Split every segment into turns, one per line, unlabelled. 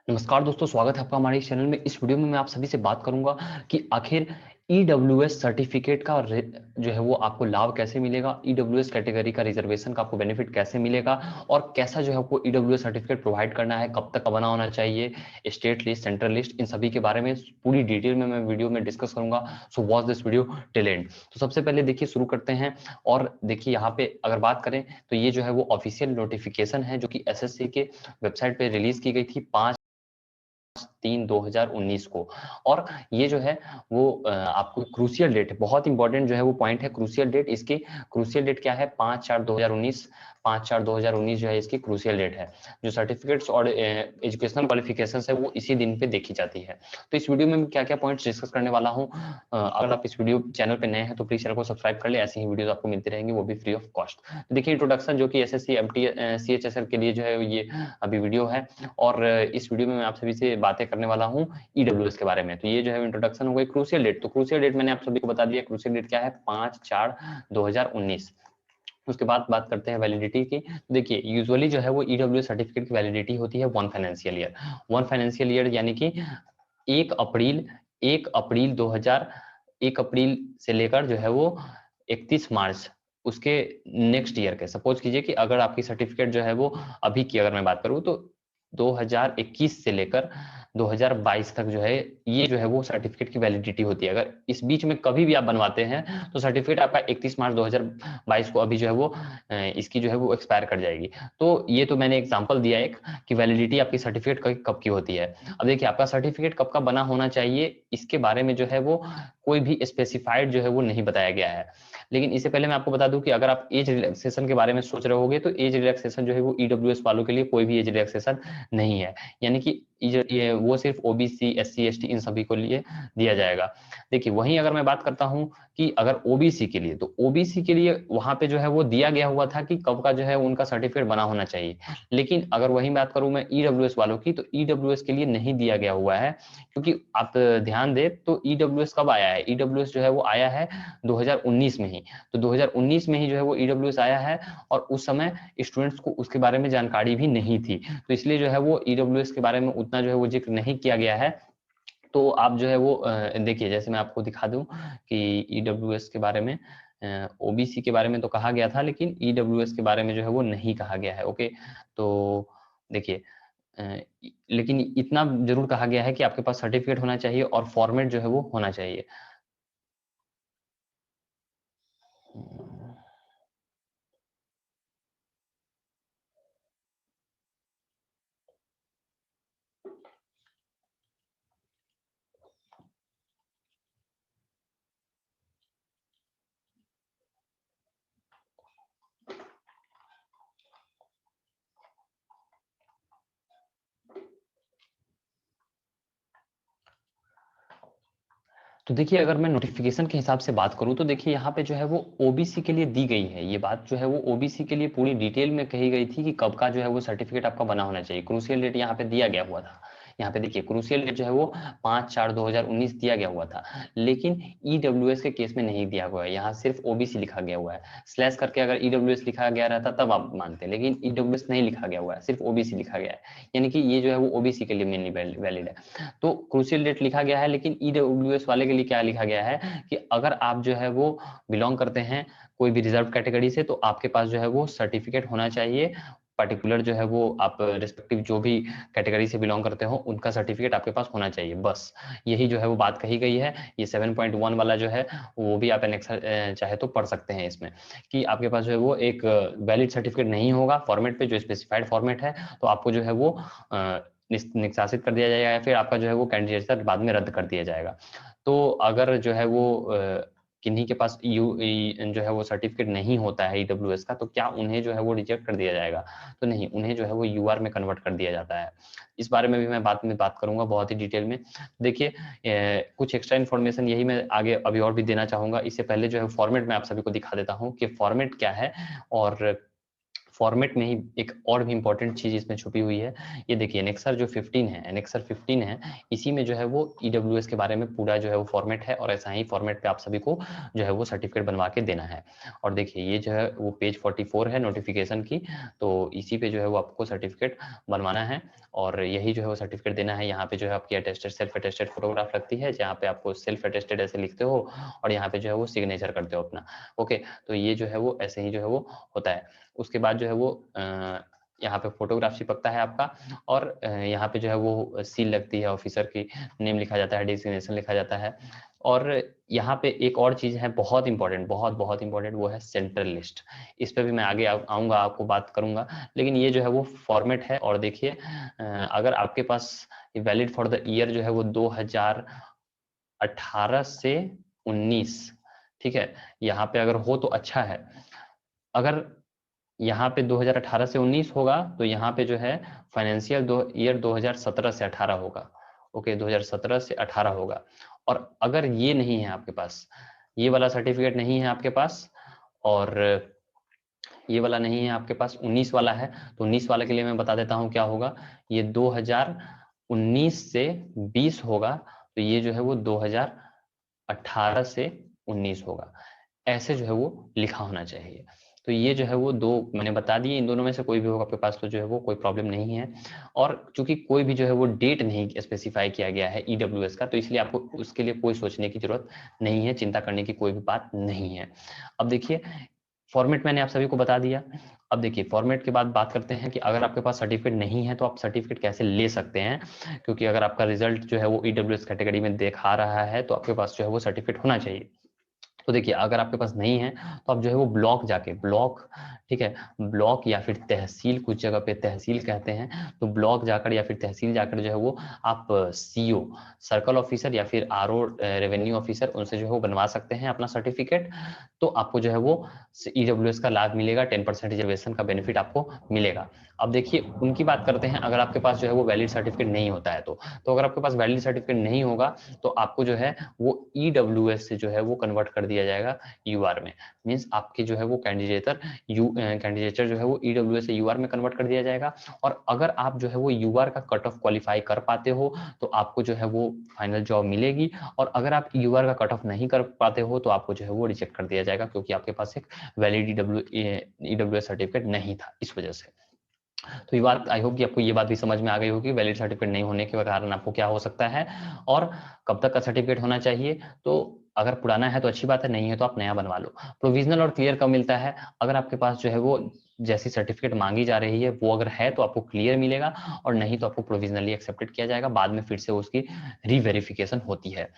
नमस्कार दोस्तों, स्वागत है आपका हमारे इस चैनल में। इस वीडियो में मैं आप सभी से बात करूंगा कि आखिर ईडब्ल्यूएस सर्टिफिकेट का जो है वो आपको लाभ कैसे मिलेगा, ईडब्ल्यूएस कैटेगरी का रिजर्वेशन का आपको बेनिफिट कैसे मिलेगा और कैसा जो है आपको ईडब्ल्यूएस सर्टिफिकेट प्रोवाइड करना है, कब तक का बना होना चाहिए, स्टेट लिस्ट, सेंट्रल लिस्ट, इन सभी के बारे में पूरी डिटेल में मैं वीडियो में डिस्कस करूंगा। So watch this video till and. तो सबसे पहले देखिए शुरू करते हैं। और देखिए यहाँ पे अगर बात करें तो ये जो है वो ऑफिशियल नोटिफिकेशन है जो कि एसएससी के वेबसाइट पे रिलीज की गई थी 5/3/2019 को। और ये जो है वो आपको क्रूशियल डेट, बहुत इंपॉर्टेंट जो है वो पॉइंट है क्रूशियल डेट। इसकी क्रूशियल डेट क्या है? 5/4/2019। 5/4/2019 जो है इसकी क्रूशियल डेट है। जो सर्टिफिकेट्स और एजुकेशनल क्वालिफिकेशन है वो इसी दिन पे देखी जाती है। तो इस वीडियो में मैं क्या क्या पॉइंट्स डिस्कस करने वाला हूँ। अगर आप इस वीडियो चैनल पे नए हैं तो प्लीज चैनल को सब्सक्राइब कर ले, ऐसी ही वीडियोस आपको मिलती रहेंगी, वो भी फ्री ऑफ कॉस्ट। तो देखिए इंट्रोडक्शन जो कि एसएससी एमटी सीएचएसएल के लिए जो है ये अभी वीडियो है। और इस वीडियो में मैं आप सभी से बातें करने वाला हूं ईडब्ल्यूएस के बारे में। तो ये जो है इंट्रोडक्शन हो गई। क्रूशियल डेट, तो क्रूशियल डेट मैंने आप सभी को बता दिया। क्रूशियल डेट क्या है? 5/4/2019। उसके बाद बात करते हैं वैलिडिटी की। देखिए यूजुअली जो है वो ईडब्ल्यूएस सर्टिफिकेट की वैलिडिटी होती है 1 फाइनेंशियल ईयर यानी कि 1 अप्रैल 1 अप्रैल से लेकर जो है वो 31 मार्च उसके नेक्स्ट ईयर के। सपोज कीजिए कि अगर आपकी सर्टिफिकेट जो है वो अभी की अगर मैं बात करूं तो 2021 से लेकर 2022 तक जो है ये जो है वो सर्टिफिकेट की वैलिडिटी होती है। अगर इस बीच में कभी भी आप बनवाते हैं तो सर्टिफिकेट आपका 31 मार्च 2022 को अभी जो है वो इसकी जो है वो एक्सपायर कर जाएगी। तो ये तो मैंने एग्जांपल दिया एक कि वैलिडिटी आपकी सर्टिफिकेट कब की होती है। अब देखिए आपका सर्टिफिकेट कब का बना होना चाहिए, इसके बारे में जो है वो कोई भी स्पेसिफाइड जो है वो नहीं बताया गया है। लेकिन इससे पहले मैं आपको बता दूं कि अगर आप एज रिलैक्सेशन के बारे में सोच रहे होगे तो एज रिलैक्सेशन जो है वो ईडब्ल्यूएस वालों के लिए कोई भी एज रिलैक्सेशन नहीं है। यानी कि ये वो सिर्फ ओबीसी, एससी, एसटी इन सभी को लिए दिया जाएगा। देखिए वहीं अगर मैं बात करता हूं कि अगर ओबीसी के लिए, तो ओबीसी के लिए वहां पे जो है वो दिया गया हुआ था कि कब का जो है उनका सर्टिफिकेट बना होना चाहिए। लेकिन अगर वही बात करूं मैं ईडब्ल्यूएस वालों की, तो ईडब्ल्यूएस के लिए नहीं दिया गया हुआ है। क्योंकि आप ध्यान दें तो ईडब्ल्यूएस कब आया है? ईडब्ल्यूएस जो है वो आया है 2019 में ही। तो 2019 में ही जो है वो ईडब्ल्यूएस आया है और उस समय स्टूडेंट्स को उसके बारे में जानकारी भी नहीं थी। तो इसलिए जो है वो ईडब्ल्यूएस के बारे में उतना जो है वो जिक्र नहीं किया गया है। तो आप जो है वो देखिए जैसे मैं आपको दिखा दूं कि ईडब्ल्यूएस के बारे में, ओबीसी के बारे में तो कहा गया था लेकिन ईडब्ल्यूएस के बारे में जो है वो नहीं कहा गया है। ओके, तो देखिए लेकिन इतना जरूर कहा गया है कि आपके पास सर्टिफिकेट होना चाहिए और फॉर्मेट जो है वो होना चाहिए। तो देखिए अगर मैं नोटिफिकेशन के हिसाब से बात करूं तो देखिए यहाँ पे जो है वो ओबीसी के लिए दी गई है। ये बात जो है वो ओबीसी के लिए पूरी डिटेल में कही गई थी कि कब का जो है वो सर्टिफिकेट आपका बना होना चाहिए। क्रूशियल डेट यहाँ पे दिया गया हुआ था। यहाँ पे देखिए क्रूशियल डेट जो है वो 5/4/2019 दिया गया हुआ था। लेकिन ईडब्ल्यूएस के केस में नहीं दिया हुआ है, यहाँ सिर्फ ओबीसी लिखा गया हुआ है। स्लैश करके अगर ईडब्ल्यूएस लिखा गया रहता तब आप मानते, लेकिन ईडब्ल्यूएस नहीं लिखा गया हुआ है, सिर्फ ओबीसी लिखा गया है। यानी कि ये जो है वो ओबीसी के लिए मेनली वैलिड है। तो क्रूशियल डेट लिखा गया है, लेकिन ईडब्ल्यूएस वाले के लिए क्या लिखा गया है कि अगर आप जो है वो बिलोंग करते हैं कोई भी रिजर्व कैटेगरी से, तो आपके पास जो है वो सर्टिफिकेट होना चाहिए। पर्टिकुलर जो है वो आप रिस्पेक्टिव जो भी कैटेगरी से बिलोंग करते हो उनका सर्टिफिकेट आपके पास होना चाहिए, बस यही जो है वो बात कही गई है। ये 7.1 वाला जो है वो भी आप एनेक्सर चाहे तो पढ़ सकते हैं इसमें, कि आपके पास जो है वो एक वैलिड सर्टिफिकेट नहीं होगा फॉर्मेट पे जो स्पेसिफाइड फॉर्मेट है, तो आपको जो है वो निष्कासित कर दिया जाएगा या फिर आपका जो है वो कैंडिडेट बाद में रद्द कर दिया जाएगा। तो अगर जो है वो किन्हीं के पास जो है वो सर्टिफिकेट नहीं होता है ईडब्ल्यूएस का, तो क्या उन्हें जो है वो रिजेक्ट कर दिया जाएगा? तो नहीं, उन्हें जो है वो यूआर में कन्वर्ट कर दिया जाता है। इस बारे में भी मैं बाद में बात करूंगा बहुत ही डिटेल में। देखिए कुछ एक्स्ट्रा इन्फॉर्मेशन यही मैं आगे अभी और भी देना चाहूंगा। इससे पहले जो है फॉर्मेट में आप सभी को दिखा देता हूँ कि फॉर्मेट क्या है। और फॉर्मेट में ही एक और भी इंपॉर्टेंट चीज इसमें छुपी हुई है। ये देखिए एनेक्सर जो 15 है, एनेक्सर 15 है, इसी में जो है वो ईडब्ल्यूएस के बारे में पूरा जो है वो फॉर्मेट है, और ऐसा ही फॉर्मेट पे आप सभी को जो है वो सर्टिफिकेट बनवा के देना है। और देखिए ये जो है वो पेज 44 है नोटिफिकेशन की, तो इसी पे जो है वो आपको सर्टिफिकेट बनवाना है और यही जो है वो सर्टिफिकेट देना है। यहाँ पे जो है आपकी अटेस्टेड सेल्फ अटेस्टेड फोटोग्राफ लगती है, जहाँ पे आपको सेल्फ अटेस्टेड ऐसे लिखते हो और यहाँ पे जो है वो सिग्नेचर करते हो अपना। ओके, तो ये जो है वो ऐसे ही जो है वो होता है। उसके बाद जो है वो यहाँ पे फोटोग्राफ चिपकता है आपका, और यहाँ पे जो है वो सील लगती है ऑफिसर की, नेम लिखा जाता है, डेजिग्नेशन लिखा जाता है। और यहाँ पे एक और चीज है बहुत इंपॉर्टेंट, बहुत बहुत इंपॉर्टेंट, वो है सेंट्रल लिस्ट। इस पे भी मैं आगे आऊंगा, आपको बात करूंगा, लेकिन ये जो है वो फॉर्मेट है। और देखिए अगर आपके पास वैलिड फॉर द ईयर जो है वो 2018 से 19, ठीक है, यहाँ पे अगर हो तो अच्छा है। अगर यहाँ पे 2018 से 19 होगा तो यहाँ पे जो है फाइनेंशियल ईयर 2017 से 18 होगा। ओके, 2017 से 18 होगा। और अगर ये नहीं है आपके पास, ये वाला सर्टिफिकेट नहीं है आपके पास, और ये वाला नहीं है आपके पास, 19 वाला है, तो 19 वाले के लिए मैं बता देता हूँ क्या होगा। ये 2019 से 20 होगा, तो ये जो है वो 2018 से 19 होगा। ऐसे जो है वो लिखा होना चाहिए। तो ये जो है वो दो मैंने बता दिए, इन दोनों में से कोई भी होगा आपके पास तो जो है वो कोई प्रॉब्लम नहीं है। और चूंकि कोई भी जो है वो डेट नहीं स्पेसिफाई किया गया है ईडब्ल्यूएस का, तो इसलिए आपको उसके लिए कोई सोचने की जरूरत नहीं है, चिंता करने की कोई भी बात नहीं है। अब देखिए फॉर्मेट मैंने आप सभी को बता दिया। अब देखिए फॉर्मेट के बाद बात करते हैं कि अगर आपके पास सर्टिफिकेट नहीं है तो आप सर्टिफिकेट कैसे ले सकते हैं, क्योंकि अगर आपका रिजल्ट जो है वो ईडब्ल्यूएस कैटेगरी में दिखा रहा है तो आपके पास जो है वो सर्टिफिकेट होना चाहिए। तो देखिए अगर आपके पास नहीं है तो आप जो है वो ब्लॉक जाके, ब्लॉक, ठीक है, ब्लॉक या फिर तहसील, कुछ जगह पे तहसील कहते हैं, तो ब्लॉक जाकर या फिर तहसील जाकर जो है वो आप सीओ, सर्कल ऑफिसर या फिर आरओ रेवेन्यू ऑफिसर, उनसे जो है वो बनवा सकते हैं अपना सर्टिफिकेट। तो आपको जो है वो ईडब्ल्यूएस का लाभ मिलेगा, 10% रिजर्वेशन का बेनिफिट आपको मिलेगा। अब देखिए उनकी बात करते हैं, अगर आपके पास जो है वो वैलिड सर्टिफिकेट नहीं होता है तो अगर आपके पास वैलिड सर्टिफिकेट नहीं होगा तो आपको जो है वो ईडब्ल्यूएस से जो है वो कन्वर्ट कर दिया जाएगा यूआर में। मींस आपके जो है वो कैंडिडेचर जो है वो ईडब्ल्यूएस से यूआर में कन्वर्ट कर दिया जाएगा। और अगर आप जो है वो यूआर का कट ऑफ क्वालिफाई कर पाते हो तो आपको जो है वो फाइनल जॉब मिलेगी, और अगर आप यूआर का कट ऑफ नहीं कर पाते हो तो आपको जो है वो रिजेक्ट कर दिया जाएगा, क्योंकि आपके पास एक वैलिड ईडब्ल्यूएस सर्टिफिकेट नहीं था इस वजह से। तो ये बात आई होप कि आपको ये बात भी समझ में आ गई होगी वैलिड सर्टिफिकेट नहीं होने के कारण आपको क्या हो सकता है और कब तक का सर्टिफिकेट होना चाहिए। तो अगर पुराना है तो अच्छी बात है, नहीं है तो आप नया बनवा लो। प्रोविजनल और क्लियर कब मिलता है, अगर आपके पास जो है वो जैसी सर्टिफिकेट मांगी जा रही है वो अगर है तो आपको क्लियर मिलेगा, और नहीं तो आपको प्रोविजनली एक्सेप्टेड किया जाएगा, बाद में फिर से उसकी रीवेरिफिकेशन होती है।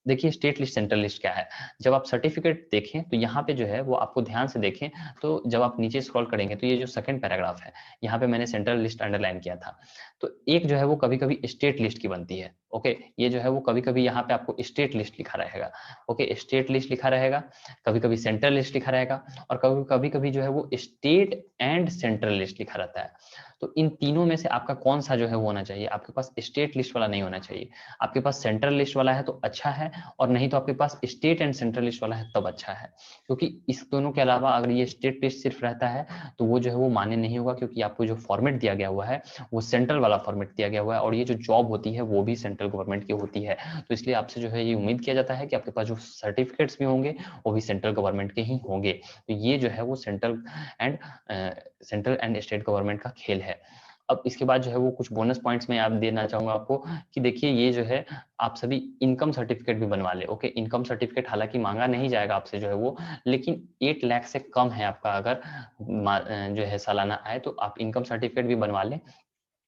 देखिए स्टेट लिस्ट सेंट्रल लिस्ट क्या है। जब आप सर्टिफिकेट देखें तो यहाँ पे जो है वो आपको ध्यान से देखें, तो जब आप नीचे स्क्रॉल करेंगे तो ये जो सेकंड पैराग्राफ है यहाँ पे मैंने सेंट्रल लिस्ट अंडरलाइन किया था। तो एक जो है वो कभी कभी स्टेट लिस्ट की बनती है। ओके, ये जो है वो कभी कभी यहाँ पे आपको स्टेट लिस्ट लिखा रहेगा। ओके, स्टेट लिस्ट लिखा रहेगा, कभी कभी सेंट्रल लिस्ट लिखा रहेगा, और कभी कभी जो है वो स्टेट एंड सेंट्रल लिस्ट लिखा रहता है। तो इन तीनों में से आपका कौन सा जो है वो होना चाहिए, आपके पास स्टेट लिस्ट वाला नहीं होना चाहिए। आपके पास सेंट्रल लिस्ट वाला है तो अच्छा है, और नहीं तो आपके पास स्टेट एंड सेंट्रल लिस्ट वाला है तब अच्छा है। क्योंकि इस दोनों के अलावा अगर ये स्टेट लिस्ट सिर्फ रहता है तो वो जो है वो मान्य नहीं होगा, क्योंकि आपको जो फॉर्मेट दिया गया हुआ है वो सेंट्रल वाला फॉर्मेट दिया गया हुआ है, और ये जो जॉब होती है वो भी सेंट्रल गवर्नमेंट की होती है। तो इसलिए आपसे जो है ये उम्मीद किया जाता है कि आपके पास जो सर्टिफिकेट्स भी होंगे वो भी सेंट्रल गवर्नमेंट के ही होंगे। तो ये जो है वो सेंट्रल एंड स्टेट गवर्नमेंट का खेल है। अब इसके बाद जो है वो कुछ बोनस पॉइंट्स मैं आप देना चाहूंगा आपको कि देखिए ये जो है आप सभी इनकम सर्टिफिकेट भी बनवा ले। ओके, इनकम सर्टिफिकेट हालांकि मांगा नहीं जाएगा आपसे जो है वो, लेकिन 8 लाख से कम है आपका अगर जो है सालाना आय, तो आप इनकम सर्टिफिकेट भी बनवा लें।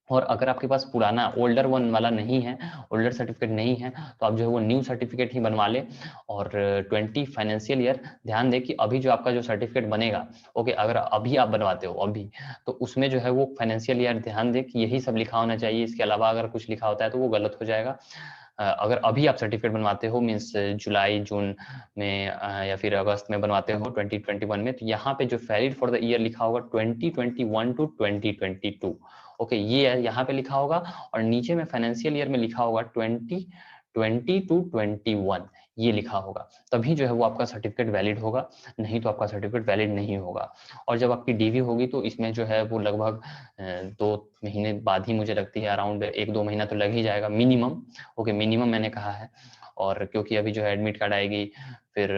और अगर आपके पास पुराना ओल्डर वन वाला नहीं है, ओल्डर सर्टिफिकेट नहीं है, तो आप जो है वो न्यू सर्टिफिकेट ही बनवा लें। और 20 फाइनेंशियल ईयर, ध्यान दें कि अभी जो आपका जो सर्टिफिकेट बनेगा, ओके, अगर अभी आप बनवाते हो अभी, तो उसमें जो है वो फाइनेंशियल ईयर ध्यान दें कि यही सब लिखा होना चाहिए। इसके अलावा अगर कुछ लिखा होता है तो वो गलत हो जाएगा। अगर अभी आप सर्टिफिकेट बनवाते हो मीन्स जुलाई जून में या फिर अगस्त में बनवाते हो 2021 में, तो यहाँ पे जो वैलिड फॉर द ईयर लिखा होगा 2021 टू 2022। ओके, ये यहाँ पे लिखा होगा, और नीचे में फाइनेंशियल ईयर में लिखा होगा 2020 टू 21। ये लिखा होगा, तभी जो है वो आपका सर्टिफिकेट वैलिड होगा, नहीं तो आपका सर्टिफिकेट वैलिड नहीं होगा। और जब आपकी डीवी होगी तो इसमें जो है वो लगभग 2 महीने बाद ही मुझे लगती है, अराउंड 1-2 महीना तो लग ही जाएगा मिनिमम। ओके, मिनिमम मैंने कहा है। और क्योंकि अभी जो है एडमिट कार्ड आएगी, फिर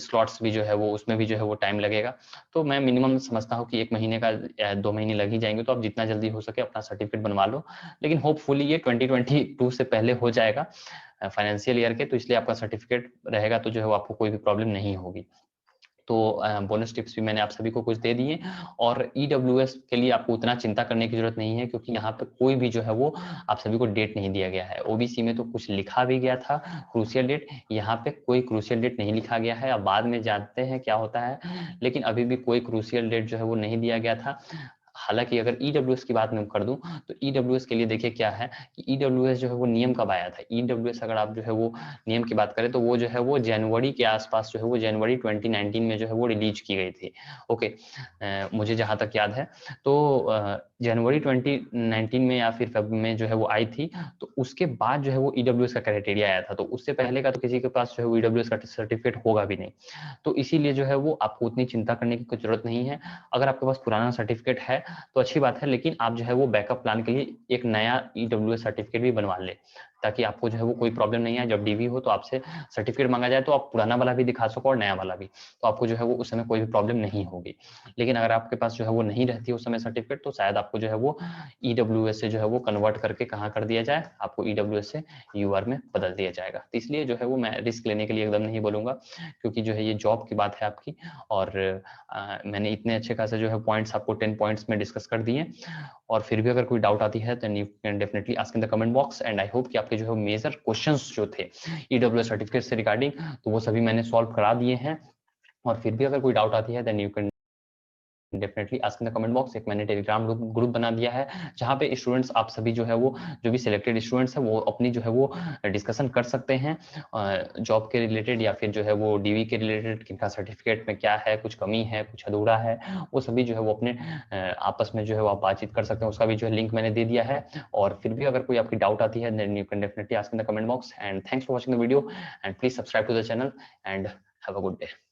स्लॉट्स भी जो है वो, उसमें भी जो है वो टाइम लगेगा, तो मैं मिनिमम समझता हूँ कि 1 महीने का 2 महीने लग ही जाएंगे। तो आप जितना जल्दी हो सके अपना सर्टिफिकेट बनवा लो, लेकिन होपफुली ये 2022 से पहले हो जाएगा फाइनेंशियल ईयर के, तो इसलिए आपका सर्टिफिकेट रहेगा तो जो है वो आपको कोई भी प्रॉब्लम नहीं होगी। तो बोनस टिप्स भी मैंने आप सभी को कुछ दे दिए। और ईडब्ल्यूएस के लिए आपको उतना चिंता करने की जरूरत नहीं है, क्योंकि यहाँ पे कोई भी जो है वो आप सभी को डेट नहीं दिया गया है। ओबीसी में तो कुछ लिखा भी गया था क्रूशियल डेट, यहाँ पे कोई क्रूशियल डेट नहीं लिखा गया है। अब बाद में जानते हैं क्या होता है, लेकिन अभी भी कोई क्रूशियल डेट जो है वो नहीं दिया गया था। हालांकि अगर ईडब्ल्यूएस की बात मैं कर दूं तो ईडब्ल्यूएस के लिए देखिए क्या है कि ईडब्ल्यूएस जो है वो नियम कब आया था। ईडब्ल्यूएस अगर आप जो है वो नियम की बात करें तो वो जो है वो जनवरी के आसपास जो है वो जनवरी 2019 में जो है वो रिलीज की गई थी। ओके, मुझे जहां तक याद है तो जनवरी 2019 में या फिर फरवरी में जो है वो आई थी। तो उसके बाद जो है वो ईडब्ल्यूएस का क्राइटेरिया आया था, तो उससे पहले का तो किसी के पास जो है वो ईडब्ल्यूएस का सर्टिफिकेट होगा भी नहीं। तो इसीलिए जो है वो आपको उतनी चिंता करने की कोई जरूरत नहीं है। अगर आपके पास पुराना सर्टिफिकेट है तो अच्छी बात है, लेकिन आप जो है वो बैकअप प्लान के लिए एक नया ईडब्ल्यूएस सर्टिफिकेट भी बनवा ले, ताकि आपको जो है वो कोई प्रॉब्लम नहीं है। जब डीवी हो तो आपसे सर्टिफिकेट मांगा जाए तो आप पुराना वाला भी दिखा सको और नया वाला भी, तो आपको जो है वो उस समय कोई भी प्रॉब्लम नहीं होगी। लेकिन अगर आपके पास जो है वो नहीं रहती उस समय सर्टिफिकेट, तो शायद आपको जो है वो ईडब्ल्यूएस से जो है वो कन्वर्ट करके कहाँ कर दिया जाए, आपको ईडब्ल्यूएस से यूआर में बदल दिया जाएगा। तो इसलिए जो है वो मैं रिस्क लेने के लिए एकदम नहीं बोलूंगा, क्योंकि जो है ये जॉब की बात है आपकी। और मैंने इतने अच्छे खासे जो है पॉइंट्स आपको 10 पॉइंट्स में डिस्कस कर दिए। और फिर भी अगर कोई डाउट आती है तो you can definitely ask in the comment box. And I hope कि आपके जो है मेजर क्वेश्चंस जो थे ईडब्ल्यूएस सर्टिफिकेट से रिगार्डिंग, तो वो सभी मैंने सॉल्व करा दिए हैं। और फिर भी अगर कोई डाउट आती है then you can definitely ask in the comment box. एक मैंने टेलीग्राम ग्रुप बना दिया है, जहाँ पे स्टूडेंट्स आप सभी जो है वो, जो भी सिलेक्टेड स्टूडेंट्स हैं वो अपनी जो है वो डिस्कशन कर सकते हैं जॉब के रिलेटेड, या फिर जो है वो डीवी के रिलेटेड, किनका सर्टिफिकेट में क्या है, कुछ कमी है, कुछ अधूरा है, वो सभी जो है वो अपने आपस में जो है वो आप बातचीत कर सकते हैं। उसका भी जो है लिंक मैंने दे दिया है। और फिर भी अगर कोई आपकी डाउट आती है then you can definitely ask in the comment box. And thanks for watching the video, and please subscribe to the channel, and have a good day.